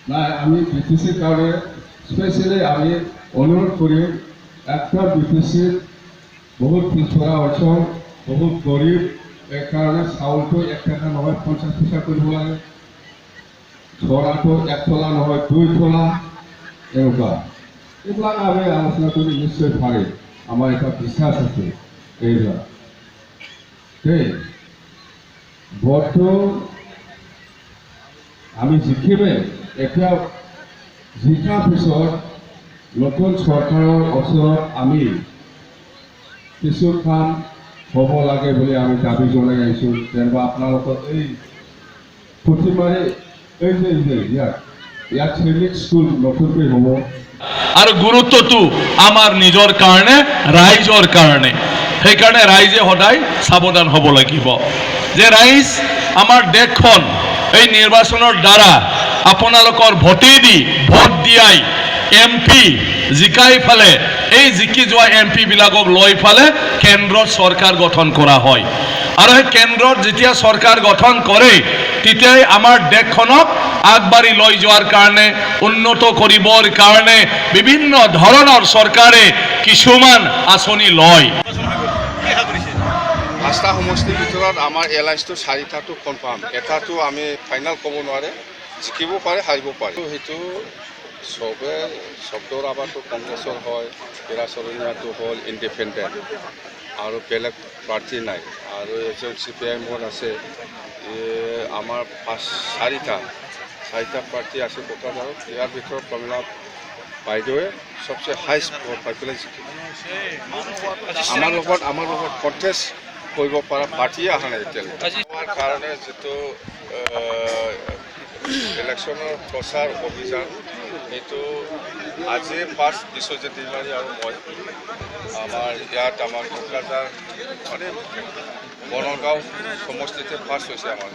নাই আমি বিটিসিৰ কাৰণে স্পেশালি আমি অনুৰোধ কৰি একটা বিটিসিৰ বহুত পিছপৰা অঞ্চল বহুত গৰিব এই কাৰণে চাউলটো 1 টাকা নহয় 50 পইচা কৰিব লাগে ছড়াটো 1 তলা নহয় 2 তলা এনেকুৱা এইবিলাক আমি আলোচনা কৰি নিশ্চয় পাৰিম আমাৰ এটা বিশ্বাস আছে এইবিলাক দেই ভোটটো আমি জিকিমে এতিয়া জিকাৰ পিছত নতুন চৰকাৰৰ ওচৰত আমি কিছু কাম হ'ব লাগে বুলি আমি দাবী জনাই আহিছোঁ যেনিবা আপোনালোকৰ এই প্ৰতিমাৰে এই যে ইয়াত শ্ৰেণীক স্কুল নতুনকৈ হ'ব আৰু গুৰুত্বটো আমাৰ নিজৰ কাৰণে ৰাইজৰ কাৰণে সেইকাৰণে ৰাইজে সদায় সাৱধান হ'ব লাগিব যে ৰাইজ আমাৰ দেশখন এই নিৰ্বাচনৰ দ্বাৰা আপোনালোকৰ ভোটেদি ভোট দিয়াই এমপি জিকাই ফালে এই জিকি যোৱা এমপি বিলাকক লৈ ফালে কেন্দ্ৰত চৰকাৰ গঠন কৰা হয় আৰু এই কেন্দ্ৰত যেতিয়া চৰকাৰ গঠন কৰে তেতিয়াই আমাৰ দেশখনক আগবাঢ়ি লৈ যোৱাৰ কাৰণে উন্নত কৰিবৰ কাৰণে বিভিন্ন ধৰণৰ চৰকাৰে কিছুমান আঁচনি লয় 5টা সমষ্টিৰ ভিতৰত আমাৰ এলায়েন্সটো 4টাটো কনফাৰ্ম এটাটো আমি ফাইনেল ক'ব নোৱাৰে জিকিব পাৰে হাৰিব পাৰে সেইটো সবে শব্দৰ আবাৰটো কংগ্ৰেছৰ হয় পেৰাচৰণীয়াটো হ'ল ইণ্ডিপেণ্ডেণ্ট আৰু বেলেগ প্ৰাৰ্থী নাই আৰু এজন CPIMৰ আছে আমাৰ 4টা প্ৰাৰ্থী আছে কোকৰাঝাৰত ইয়াৰ ভিতৰত কমলা বাইদেৱে সবচে হাইষ্ট ভোট পাই পেলাই জিকিল আমাৰ লগত কণ্টেষ্ট কৰিব পৰা পাৰ্টিয়ে অহা নাই এতিয়ালৈকে কাৰণে যিটো ইলেকশ্যনৰ প্ৰচাৰ অভিযান এইটো আজি ফাৰ্ষ্ট বিশ্বজিৎ দৈমাৰী আৰু মই আমাৰ ইয়াত আমাৰ কোকৰাঝাৰ মানে বনগাঁও সমষ্টিতে ফাৰ্ষ্ট হৈছে আমাৰ